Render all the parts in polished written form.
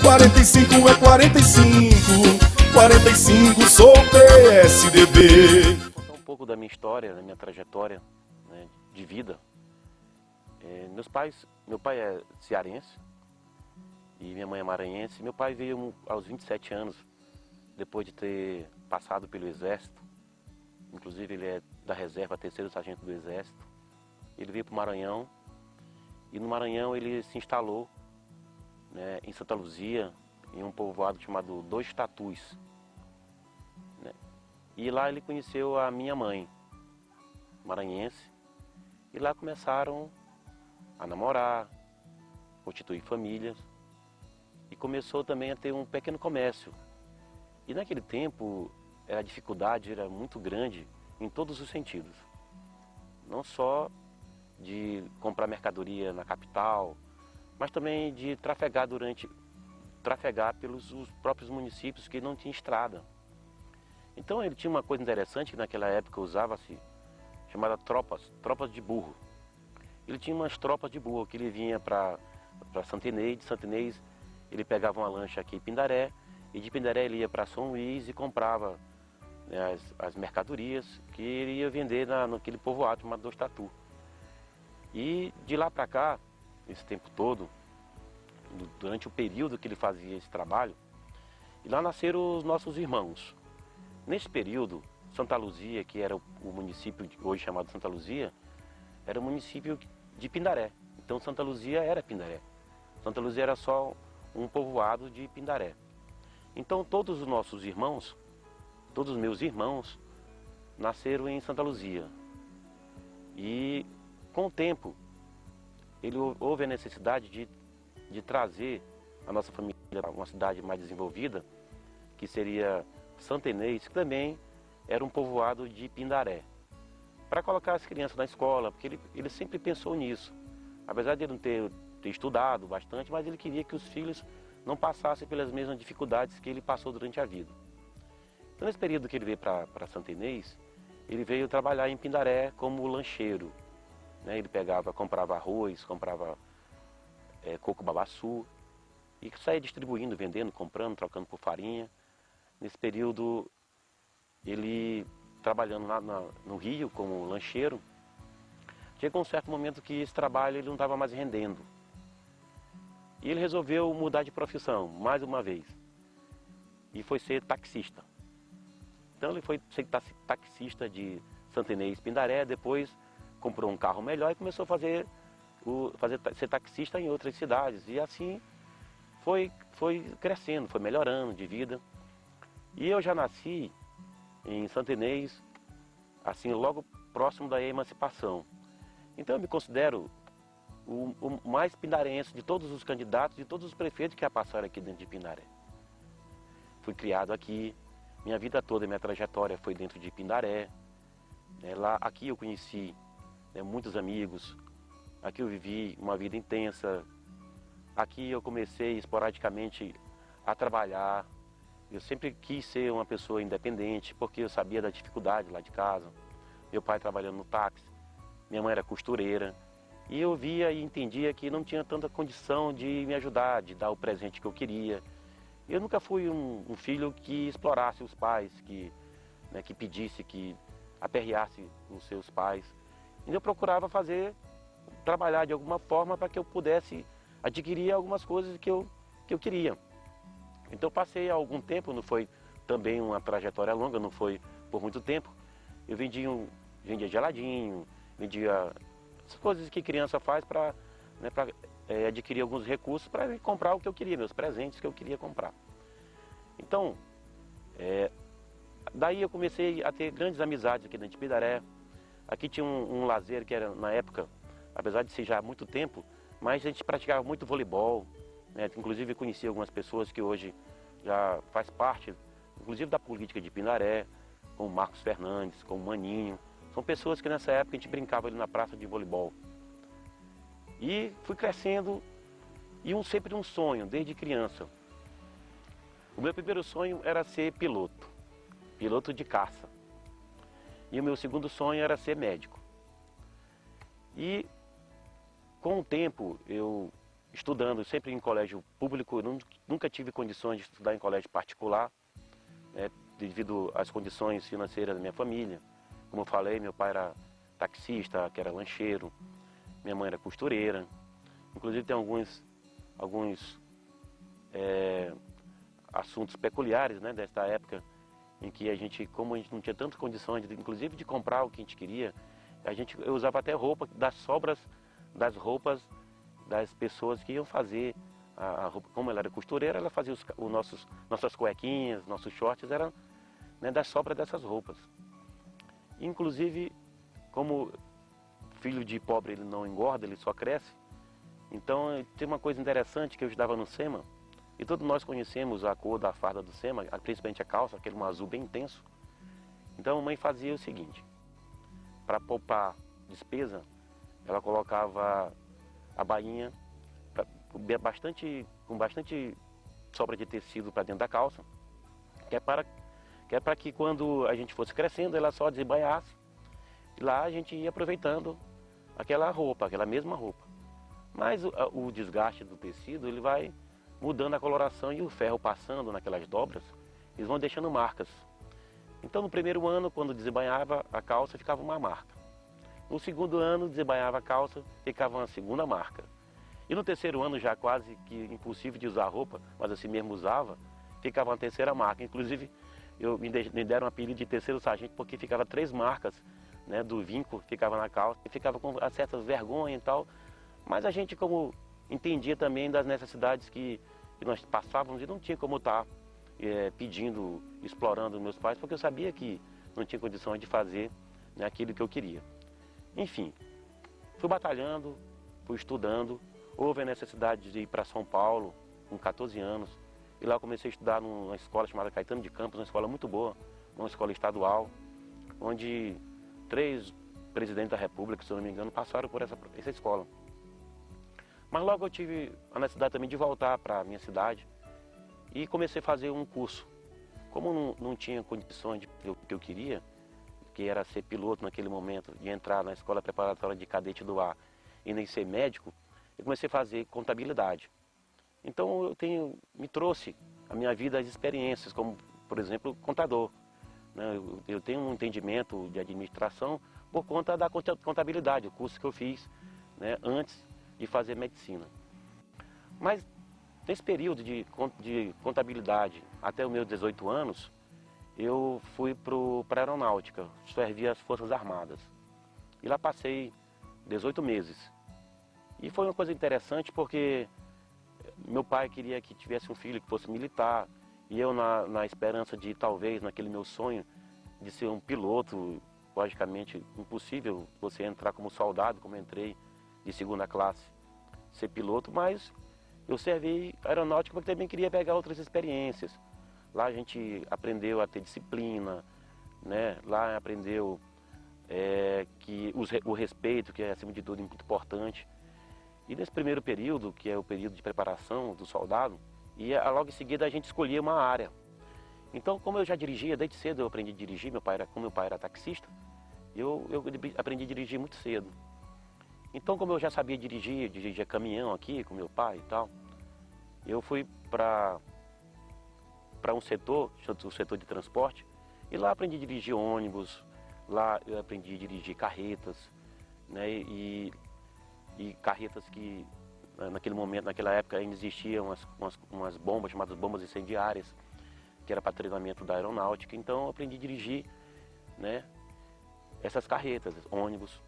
45 é 45, 45 sou PSDB. Vou contar um pouco da minha história, da minha trajetória, né, de vida. Meu pai é cearense e minha mãe é maranhense. Meu pai veio aos 27 anos, depois de ter passado pelo Exército. Inclusive ele é da reserva, terceiro sargento do Exército. Ele veio para o Maranhão e no Maranhão ele se instalou, né, em Santa Luzia, em um povoado chamado Dois Tatus, né? E lá ele conheceu a minha mãe, maranhense, e lá começaram a namorar, constituir famílias, e começou também a ter um pequeno comércio. E naquele tempo a dificuldade era muito grande em todos os sentidos, não só de comprar mercadoria na capital, mas também de trafegar pelos os próprios municípios que não tinha estrada. Então ele tinha uma coisa interessante que naquela época usava-se, chamada tropas de burro. Ele tinha umas tropas de burro que ele vinha para Santa Inês, de Santa Inês ele pegava uma lancha aqui em Pindaré, e de Pindaré ele ia para São Luís e comprava, né, as mercadorias que ele ia vender naquele povoado chamado Dois Tatu. E de lá para cá, esse tempo todo, durante o período que ele fazia esse trabalho, e lá nasceram os nossos irmãos. Nesse período, Santa Luzia, que era o município hoje chamado Santa Luzia, era o município de Pindaré. Então Santa Luzia era Pindaré. Santa Luzia era só um povoado de Pindaré. Então todos os nossos irmãos, todos os meus irmãos, nasceram em Santa Luzia. E com o tempo, houve a necessidade de trazer a nossa família para uma cidade mais desenvolvida, que seria Santa Inês, que também era um povoado de Pindaré, para colocar as crianças na escola, porque ele sempre pensou nisso. Apesar de ele não ter estudado bastante, mas ele queria que os filhos não passassem pelas mesmas dificuldades que ele passou durante a vida. Então, nesse período que ele veio para Santa Inês, ele veio trabalhar em Pindaré como lancheiro, né? Ele comprava arroz, comprava coco babaçu e saía distribuindo, vendendo, comprando, trocando por farinha. Nesse período, ele trabalhando lá no Rio como lancheiro, chegou um certo momento que esse trabalho ele não estava mais rendendo. E ele resolveu mudar de profissão, mais uma vez, e foi ser taxista. Então ele foi ser taxista de Santa Inês Pindaré, depois comprou um carro melhor e começou a ser taxista em outras cidades. E assim foi crescendo, foi melhorando de vida. E eu já nasci em Santa Inês, assim, logo próximo da emancipação. Então eu me considero o mais pindarense de todos os candidatos, de todos os prefeitos que já passaram aqui dentro de Pindaré. Fui criado aqui, minha vida toda, minha trajetória foi dentro de Pindaré. Aqui eu conheci, né, muitos amigos, aqui eu vivi uma vida intensa, aqui eu comecei esporadicamente a trabalhar. Eu sempre quis ser uma pessoa independente, porque eu sabia da dificuldade lá de casa. Meu pai trabalhando no táxi, minha mãe era costureira. E eu via e entendia que não tinha tanta condição de me ajudar, de dar o presente que eu queria. Eu nunca fui um filho que explorasse os pais, né, que pedisse, que aperreasse os seus pais. E eu procurava trabalhar de alguma forma para que eu pudesse adquirir algumas coisas que eu queria. Então passei algum tempo, não foi também uma trajetória longa, não foi por muito tempo. Eu vendia geladinho, vendia as coisas que criança faz para, né, adquirir alguns recursos para comprar o que eu queria, meus presentes que eu queria comprar. Então, daí eu comecei a ter grandes amizades aqui dentro de Pindaré. Aqui tinha um lazer que era, na época, apesar de ser já há muito tempo, mas a gente praticava muito voleibol, né? Inclusive conheci algumas pessoas que hoje já faz parte, inclusive da política de Pindaré, como Marcos Fernandes, como Maninho. São pessoas que nessa época a gente brincava ali na praça de voleibol. E fui crescendo, e sempre um sonho, desde criança. O meu primeiro sonho era ser piloto de caça. E o meu segundo sonho era ser médico. E com o tempo eu estudando sempre em colégio público. Eu nunca tive condições de estudar em colégio particular, né, devido às condições financeiras da minha família. Como eu falei, meu pai era taxista, que era lancheiro, minha mãe era costureira. Inclusive tem alguns assuntos peculiares, né, desta época, em que como a gente não tinha tantas condições, inclusive de comprar o que a gente queria, eu usava até roupa das sobras das roupas das pessoas que iam fazer a roupa. Como ela era costureira, ela fazia nossas cuequinhas, nossos shorts, eram, né, das sobras dessas roupas. Inclusive, como filho de pobre ele não engorda, ele só cresce, então tem uma coisa interessante que eu estudava no SEMA, e todos nós conhecemos a cor da farda do SEMA, principalmente a calça, aquele um azul bem intenso. Então a mãe fazia o seguinte: para poupar despesa, ela colocava a bainha com bastante sobra de tecido para dentro da calça, que é para que quando a gente fosse crescendo, ela só desembainhasse, e lá a gente ia aproveitando aquela mesma roupa. Mas o desgaste do tecido, ele vai mudando a coloração, e o ferro passando naquelas dobras, eles vão deixando marcas. Então no primeiro ano, quando desembainhava a calça, ficava uma marca. No segundo ano, desembainhava a calça, ficava uma segunda marca. E no terceiro ano, já quase que impossível de usar roupa, mas assim mesmo usava, ficava uma terceira marca. Inclusive, me deram um apelido de terceiro sargento, porque ficava 3 marcas, né, do vinco, ficava na calça, e ficava com certas vergonhas e tal. Mas a gente, como entendia também das necessidades que nós passávamos, e não tinha como estar explorando meus pais, porque eu sabia que não tinha condições de fazer, né, aquilo que eu queria. Enfim, fui batalhando, fui estudando. Houve a necessidade de ir para São Paulo com 14 anos, e lá eu comecei a estudar numa escola chamada Caetano de Campos, uma escola muito boa, uma escola estadual, onde 3 presidentes da República, se eu não me engano, passaram por essa escola. Mas logo eu tive a necessidade também de voltar para a minha cidade e comecei a fazer um curso. Como não tinha condições de fazer o que eu queria, que era ser piloto naquele momento, de entrar na escola preparatória de cadete do ar e nem ser médico, eu comecei a fazer contabilidade. Então me trouxe a minha vida as experiências, como por exemplo contador, né? Eu tenho um entendimento de administração por conta da contabilidade, o curso que eu fiz, né, antes de fazer medicina. Mas nesse período de contabilidade até os meus 18 anos, eu fui para a aeronáutica, servi as Forças Armadas. E lá passei 18 meses. E foi uma coisa interessante porque meu pai queria que tivesse um filho que fosse militar, e eu na esperança de, talvez, naquele meu sonho de ser um piloto, logicamente impossível você entrar como soldado, como eu entrei de segunda classe, ser piloto, mas eu servi aeronáutica porque também queria pegar outras experiências. Lá a gente aprendeu a ter disciplina, né? Lá aprendeu o respeito, que é acima de tudo muito importante. E nesse primeiro período, que é o período de preparação do soldado, e logo em seguida a gente escolhia uma área. Então, como eu já dirigia, desde cedo eu aprendi a dirigir, como meu pai era taxista, eu aprendi a dirigir muito cedo. Então, como eu já sabia dirigia caminhão aqui com meu pai e tal, eu fui para um setor, o setor de transporte, e lá aprendi a dirigir ônibus, lá eu aprendi a dirigir carretas, né, e carretas que naquele momento, naquela época ainda existiam umas bombas chamadas bombas incendiárias, que era para treinamento da aeronáutica. Então eu aprendi a dirigir, né, essas carretas, ônibus.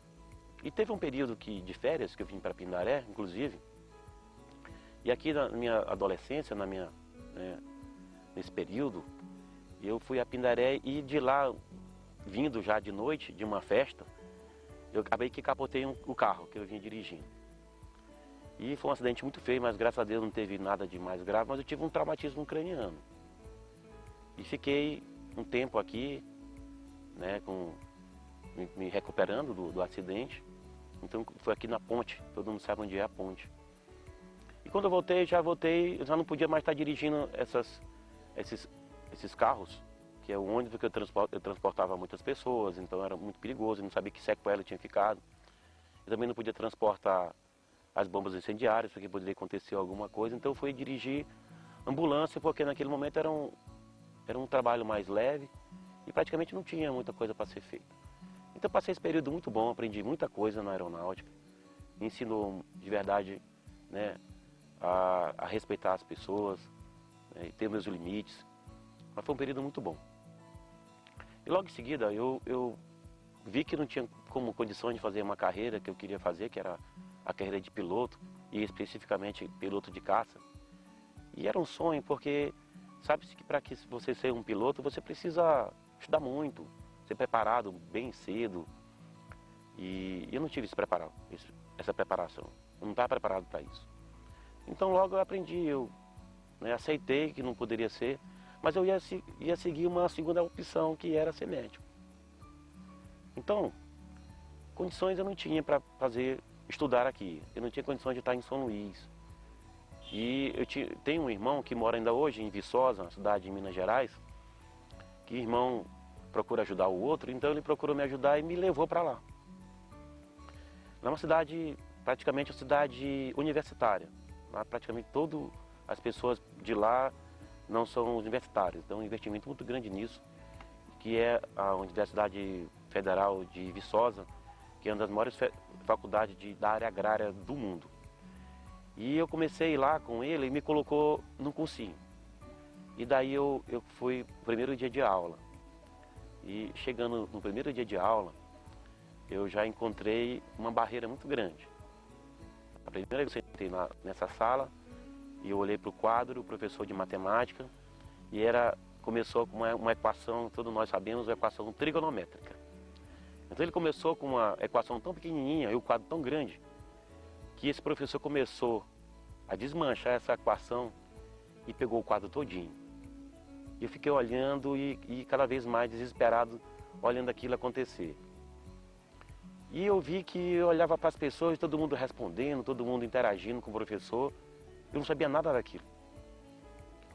E teve um período de férias que eu vim para Pindaré, inclusive, e aqui na minha adolescência, nesse período, eu fui a Pindaré, e de lá, vindo já de noite, de uma festa, eu acabei que capotei o carro que eu vinha dirigindo. E foi um acidente muito feio, mas graças a Deus não teve nada de mais grave, mas eu tive um traumatismo craniano. E fiquei um tempo aqui, né, me recuperando do acidente. Então foi aqui na ponte, todo mundo sabe onde é a ponte. E quando eu voltei, eu já não podia mais estar dirigindo esses carros, que é o ônibus que eu transportava muitas pessoas, então era muito perigoso, eu não sabia que sequela tinha ficado. Eu também não podia transportar as bombas incendiárias, porque poderia acontecer alguma coisa. Então eu fui dirigir ambulância, porque naquele momento era um trabalho mais leve e praticamente não tinha muita coisa para ser feita. Então eu passei esse período muito bom, aprendi muita coisa na aeronáutica, me ensinou de verdade, né, a respeitar as pessoas, né, e ter meus limites, mas foi um período muito bom. E logo em seguida eu vi que não tinha como condições de fazer uma carreira que eu queria fazer, que era a carreira de piloto, e especificamente piloto de caça. E era um sonho, porque sabe-se que para que você ser um piloto, você precisa estudar muito, ser preparado bem cedo. E eu não tive essa preparação, eu não estava preparado para isso. Então logo eu aprendi, eu, né, aceitei que não poderia ser, mas eu ia seguir uma segunda opção, que era ser médico. Então, condições eu não tinha para estudar aqui, eu não tinha condições de estar em São Luís. E tenho um irmão que mora ainda hoje em Viçosa, uma cidade de Minas Gerais, que o irmão procura ajudar o outro, então ele procurou me ajudar e me levou para lá. É uma cidade, praticamente uma cidade universitária. Lá praticamente todas as pessoas de lá não são universitários, então um investimento muito grande nisso, que é a Universidade Federal de Viçosa, que é uma das maiores faculdades da área agrária do mundo. E eu comecei lá com ele e me colocou no cursinho. E daí eu fui no primeiro dia de aula. E chegando no primeiro dia de aula, eu já encontrei uma barreira muito grande. A primeira vez que eu sentei nessa sala, e eu olhei para o quadro, o professor de matemática, e começou com uma equação, todos nós sabemos, uma equação trigonométrica. Então ele começou com uma equação tão pequenininha e o quadro tão grande, que esse professor começou a desmanchar essa equação e pegou o quadro todinho. E eu fiquei olhando e cada vez mais desesperado, olhando aquilo acontecer. E eu vi que eu olhava para as pessoas, todo mundo respondendo, todo mundo interagindo com o professor. Eu não sabia nada daquilo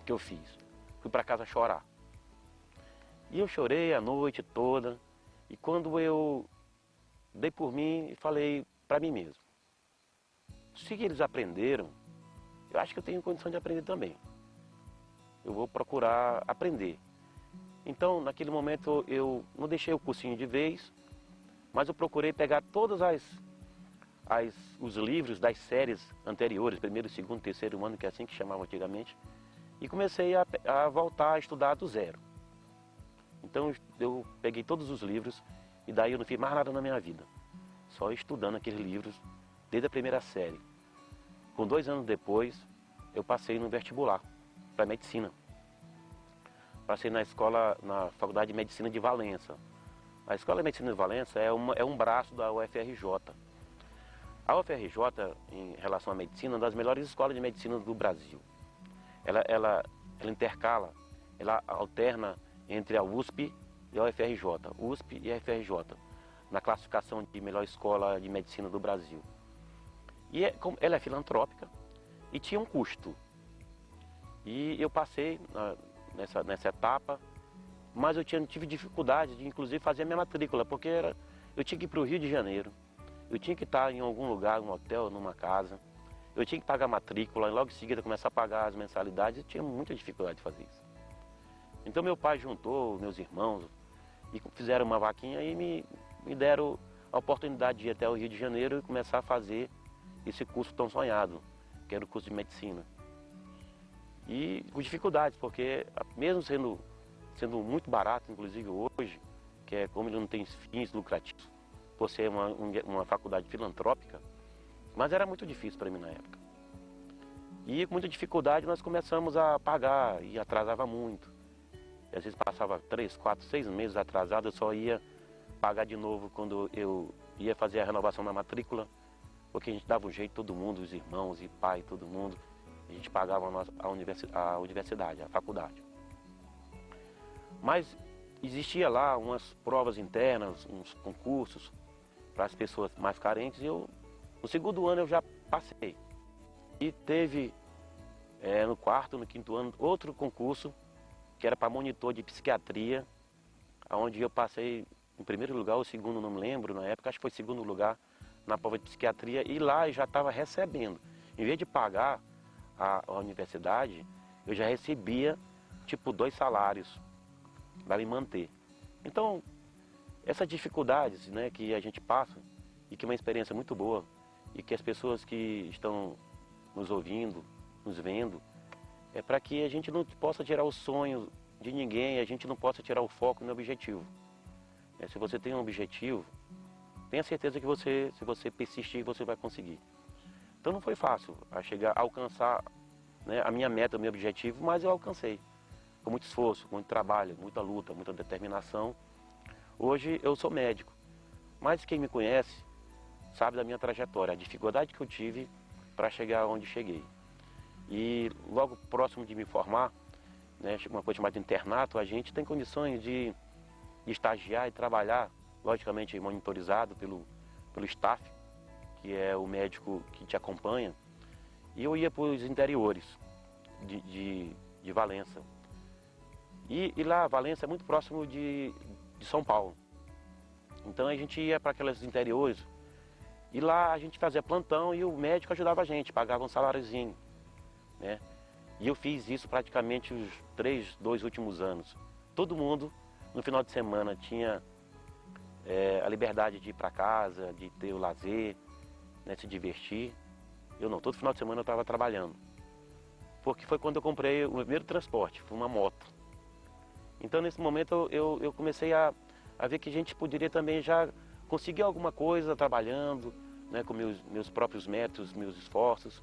que eu fiz. Fui para casa chorar. E eu chorei a noite toda. E quando eu dei por mim e falei para mim mesmo, se eles aprenderam, eu acho que eu tenho condição de aprender também. Eu vou procurar aprender. Então, naquele momento, eu não deixei o cursinho de vez, mas eu procurei pegar todos os livros das séries anteriores, primeiro, segundo, terceiro ano, que é assim que chamavam antigamente, e comecei a voltar a estudar do zero. Então, eu peguei todos os livros e daí eu não fiz mais nada na minha vida, só estudando aqueles livros desde a primeira série. Com 2 anos depois, eu passei no vestibular para medicina. Passei na Faculdade de Medicina de Valença. A Escola de Medicina de Valença é um braço da UFRJ. A UFRJ, em relação à medicina, é uma das melhores escolas de medicina do Brasil. Ela intercala, ela alterna entre a USP e a UFRJ, USP e a UFRJ, na classificação de melhor escola de medicina do Brasil. E ela é filantrópica e tinha um custo. E eu passei nessa etapa, mas eu tive dificuldade de, inclusive, fazer a minha matrícula, porque eu tinha que ir para o Rio de Janeiro, eu tinha que estar em algum lugar, num hotel, numa casa, eu tinha que pagar a matrícula e logo em seguida começar a pagar as mensalidades, eu tinha muita dificuldade de fazer isso. Então meu pai juntou meus irmãos e fizeram uma vaquinha e me deram a oportunidade de ir até o Rio de Janeiro e começar a fazer esse curso tão sonhado, que era o curso de medicina. E com dificuldades, porque mesmo sendo muito barato, inclusive hoje, que é como ele não tem fins lucrativos, por ser uma faculdade filantrópica, mas era muito difícil para mim na época. E com muita dificuldade nós começamos a pagar e atrasava muito. E às vezes passava 3, 4, 6 meses atrasado, eu só ia pagar de novo quando eu ia fazer a renovação da matrícula, porque a gente dava um jeito, todo mundo, os irmãos e pai, todo mundo, a gente pagava a universidade, a faculdade. Mas existia lá umas provas internas, uns concursos para as pessoas mais carentes, e no 2º ano eu já passei. E teve no 4º, no 5º ano, outro concurso, que era para monitor de psiquiatria, onde eu passei em primeiro lugar, ou segundo, não me lembro na época, acho que foi 2º lugar, na prova de psiquiatria e lá eu já estava recebendo. Em vez de pagar a universidade, eu já recebia tipo 2 salários para me manter. Então, essas dificuldades, né, que a gente passa e que é uma experiência muito boa e que as pessoas que estão nos ouvindo, nos vendo, é para que a gente não possa tirar o sonho de ninguém, a gente não possa tirar o foco no objetivo. Se você tem um objetivo, tenha certeza que se você persistir, você vai conseguir. Então não foi fácil alcançar, né, a minha meta, o meu objetivo, mas eu alcancei. Com muito esforço, com muito trabalho, muita luta, muita determinação. Hoje eu sou médico, mas quem me conhece sabe da minha trajetória, a dificuldade que eu tive para chegar onde cheguei. E logo próximo de me formar, né, uma coisa chamada internato, a gente tem condições de estagiar e trabalhar, logicamente monitorizado pelo staff, que é o médico que te acompanha. E eu ia para os interiores de Valença. E lá, Valença é muito próximo de São Paulo. Então a gente ia para aqueles interiores e lá a gente fazia plantão e o médico ajudava a gente, pagava um saláriozinho, né? E eu fiz isso praticamente os 2 últimos anos. Todo mundo, no final de semana, tinha a liberdade de ir para casa, de ter o lazer, né, se divertir. Eu não, todo final de semana eu estava trabalhando. Porque foi quando eu comprei o meu primeiro transporte, foi uma moto. Então nesse momento eu comecei a ver que a gente poderia também já conseguir alguma coisa trabalhando, né, com meus próprios métodos, meus esforços.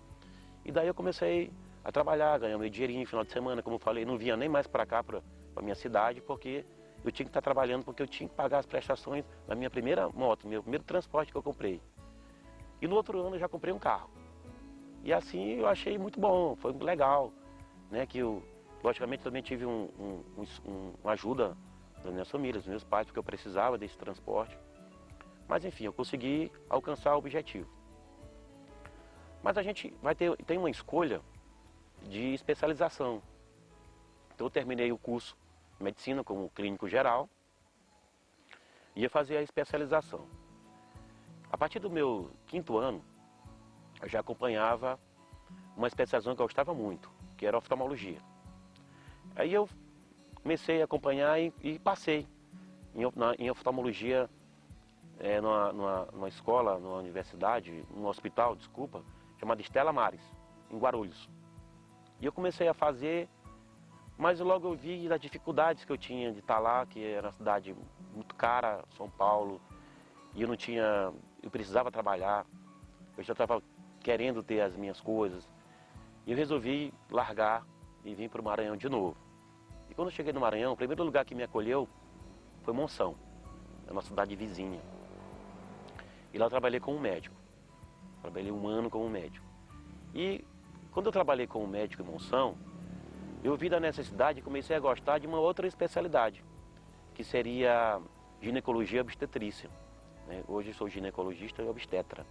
E daí eu comecei a trabalhar, ganhar meu dinheirinho no final de semana, como eu falei, não vinha nem mais para cá, para a minha cidade, porque eu tinha que estar trabalhando, porque eu tinha que pagar as prestações da minha primeira moto, meu primeiro transporte que eu comprei. E no outro ano eu já comprei um carro. E assim eu achei muito bom, foi legal, né, que eu, logicamente, também tive uma ajuda das minhas famílias, dos meus pais, porque eu precisava desse transporte. Mas enfim, eu consegui alcançar o objetivo. Mas a gente tem uma escolha de especialização. Então eu terminei o curso de medicina como clínico geral e ia fazer a especialização. A partir do meu 5º ano, eu já acompanhava uma especialização que eu gostava muito, que era oftalmologia. Aí eu comecei a acompanhar e passei em oftalmologia numa escola, numa universidade, num hospital, desculpa, chamado Stella Maris, em Guarulhos. E eu comecei a fazer, mas logo eu vi as dificuldades que eu tinha de estar lá, que era uma cidade muito cara, São Paulo, e eu precisava trabalhar, eu já estava querendo ter as minhas coisas. E eu resolvi largar e vim para o Maranhão de novo. E quando eu cheguei no Maranhão, o primeiro lugar que me acolheu foi Monção, a nossa cidade vizinha. E lá eu trabalhei como médico. Trabalhei 1 ano como médico. E quando eu trabalhei como médico em Monção, eu vi da necessidade e comecei a gostar de uma outra especialidade, que seria ginecologia e obstetrícia. Hoje eu sou ginecologista e obstetra.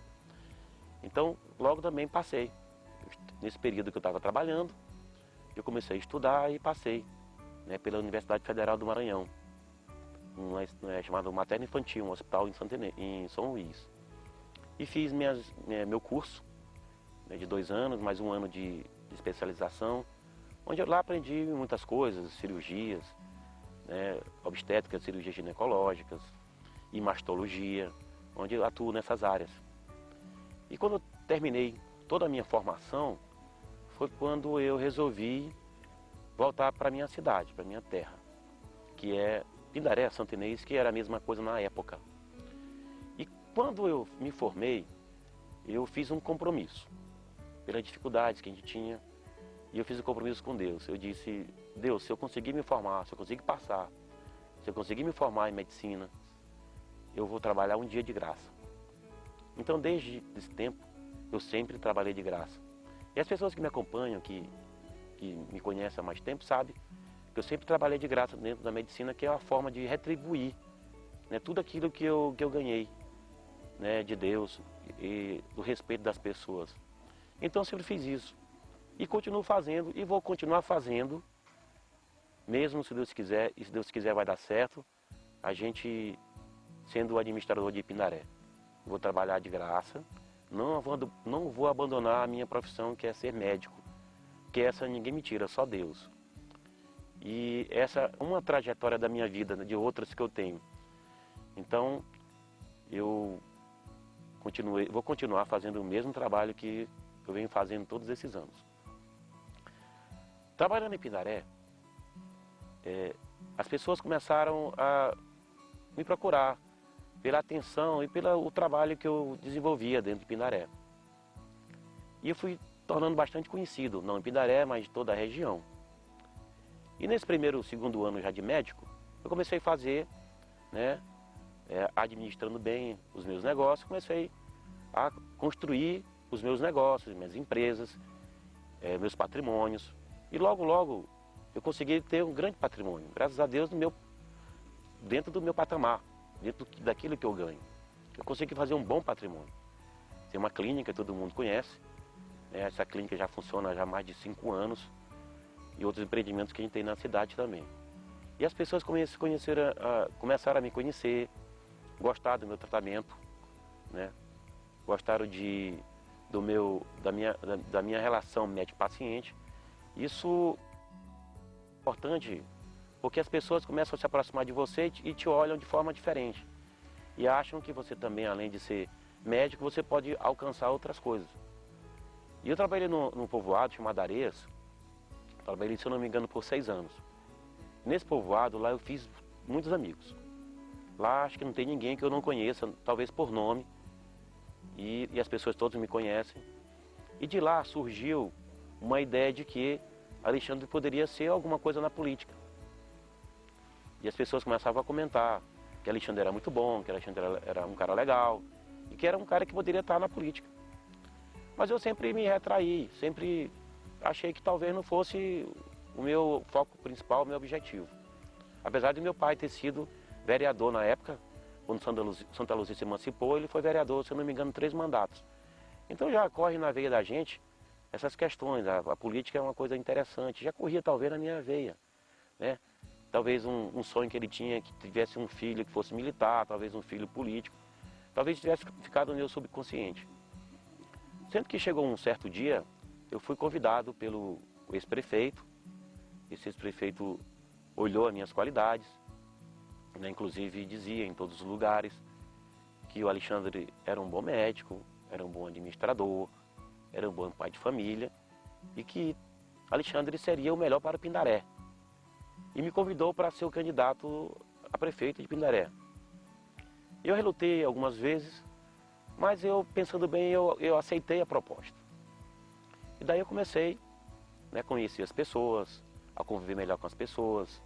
Então, logo também passei. Nesse período que eu estava trabalhando, eu comecei a estudar e passei, né, pela Universidade Federal do Maranhão, chamado Materno Infantil, um hospital em São Luís. E fiz meu curso, né, de 2 anos, mais 1 ano de especialização, onde eu lá aprendi muitas coisas, cirurgias, né, obstétrica, cirurgias ginecológicas e mastologia, onde eu atuo nessas áreas. E quando eu terminei toda a minha formação, foi quando eu resolvi voltar para a minha cidade, para a minha terra, que é Pindaré, Santa Inês, que era a mesma coisa na época. E quando eu me formei, eu fiz um compromisso, pelas dificuldades que a gente tinha, e eu fiz um compromisso com Deus. Eu disse: Deus, se eu conseguir me formar, se eu conseguir passar, se eu conseguir me formar em medicina, eu vou trabalhar um dia de graça. Então, desde esse tempo, eu sempre trabalhei de graça. E as pessoas que me acompanham, que me conhecem há mais tempo, sabem que eu sempre trabalhei de graça dentro da medicina, que é uma forma de retribuir, né, tudo aquilo que eu ganhei, né, de Deus e do respeito das pessoas. Então eu sempre fiz isso. E continuo fazendo e vou continuar fazendo, mesmo se Deus quiser, e se Deus quiser vai dar certo, a gente sendo o administrador de Pindaré. vou trabalhar de graça, não vou abandonar a minha profissão, que é ser médico, que essa ninguém me tira, só Deus. E essa é uma trajetória da minha vida, de outras que eu tenho. Então, eu vou continuar fazendo o mesmo trabalho que eu venho fazendo todos esses anos. Trabalhando em Pindaré, as pessoas começaram a me procurar pela atenção e pelo trabalho que eu desenvolvia dentro de Pindaré. E eu fui tornando bastante conhecido, não em Pindaré, mas de toda a região. E nesse segundo ano já de médico, eu comecei a fazer, né, administrando bem os meus negócios, comecei a construir os meus negócios, minhas empresas, meus patrimônios. E logo, logo, eu consegui ter um grande patrimônio, graças a Deus, dentro do meu patamar, dentro daquilo que eu ganho. Eu consegui fazer um bom patrimônio. Tem uma clínica que todo mundo conhece, essa clínica já funciona há mais de 5 anos, e outros empreendimentos que a gente tem na cidade também. E as pessoas começaram a me conhecer, gostaram do meu tratamento, né? Gostaram da minha relação médico-paciente. Isso é importante porque as pessoas começam a se aproximar de você e te olham de forma diferente. E acham que você também, além de ser médico, você pode alcançar outras coisas. E eu trabalhei num povoado chamado Areias, trabalhei, se eu não me engano, por 6 anos. Nesse povoado, lá eu fiz muitos amigos. Lá acho que não tem ninguém que eu não conheça, talvez por nome, e as pessoas todas me conhecem. E de lá surgiu uma ideia de que Alexandre poderia ser alguma coisa na política. E as pessoas começavam a comentar que Alexandre era muito bom, que Alexandre era um cara legal, e que era um cara que poderia estar na política. Mas eu sempre me retraí, sempre achei que talvez não fosse o meu foco principal, o meu objetivo. Apesar de meu pai ter sido vereador na época, quando Santa Luzia se emancipou, ele foi vereador, se eu não me engano, 3 mandatos. Então já corre na veia da gente essas questões, a política é uma coisa interessante, já corria talvez na minha veia, né? Talvez um sonho que ele tinha, que tivesse um filho que fosse militar, talvez um filho político, talvez tivesse ficado no meu subconsciente. Sendo que chegou um certo dia, eu fui convidado pelo ex-prefeito. Esse ex-prefeito olhou as minhas qualidades, né, inclusive dizia em todos os lugares que o Alexandre era um bom médico, era um bom administrador, era um bom pai de família e que Alexandre seria o melhor para Pindaré. E me convidou para ser o candidato a prefeito de Pindaré. Eu relutei algumas vezes, mas eu, pensando bem, eu aceitei a proposta. E daí eu comecei, né, a conhecer as pessoas, a conviver melhor com as pessoas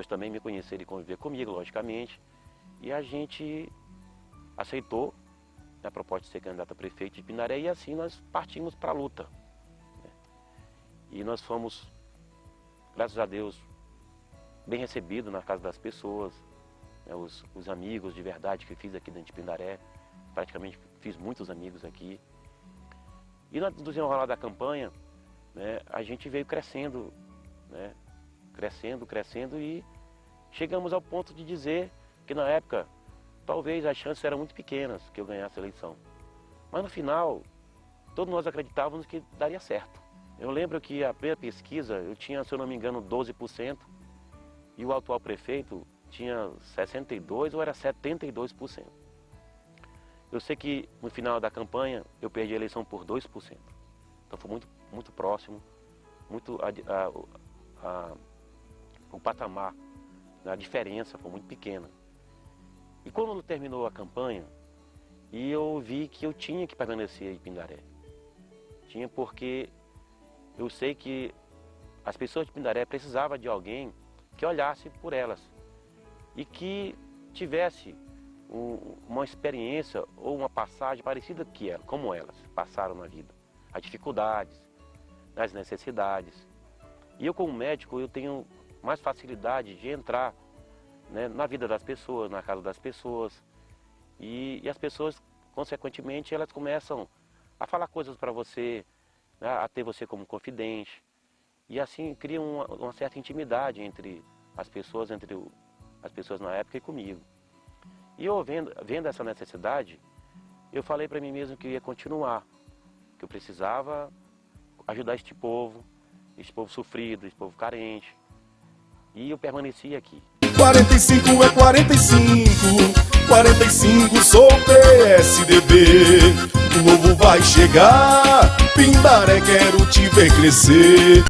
também me conhecerem e conviver comigo, logicamente, e a gente aceitou a proposta de ser candidato a prefeito de Pindaré e assim nós partimos para a luta, né? E nós fomos, graças a Deus, bem recebidos na casa das pessoas, né, os amigos de verdade que fiz aqui dentro de Pindaré, praticamente fiz muitos amigos aqui. E no desenrolar da campanha, né, a gente veio crescendo, né, crescendo e chegamos ao ponto de dizer que na época talvez as chances eram muito pequenas que eu ganhasse a eleição. Mas no final, todos nós acreditávamos que daria certo. Eu lembro que a primeira pesquisa eu tinha, se eu não me engano, 12% e o atual prefeito tinha 62% ou era 72%. Eu sei que no final da campanha eu perdi a eleição por 2%. Então foi muito, muito próximo, muito o patamar, a diferença foi muito pequena. E quando terminou a campanha, e eu vi que eu tinha que permanecer em Pindaré. Tinha porque eu sei que as pessoas de Pindaré precisavam de alguém que olhasse por elas e que tivesse uma experiência ou uma passagem parecida como elas passaram na vida. As dificuldades, as necessidades. E eu como médico, eu tenho mais facilidade de entrar, né, na vida das pessoas, na casa das pessoas. E as pessoas, consequentemente, elas começam a falar coisas para você, né, a ter você como confidente. E assim cria uma certa intimidade entre as pessoas na época e comigo. E eu vendo essa necessidade, eu falei para mim mesmo que eu ia continuar, que eu precisava ajudar este povo sofrido, esse povo carente. E eu permaneci aqui. 45 é 45, 45 sou PSDB. O novo vai chegar, Pindaré, quero te ver crescer.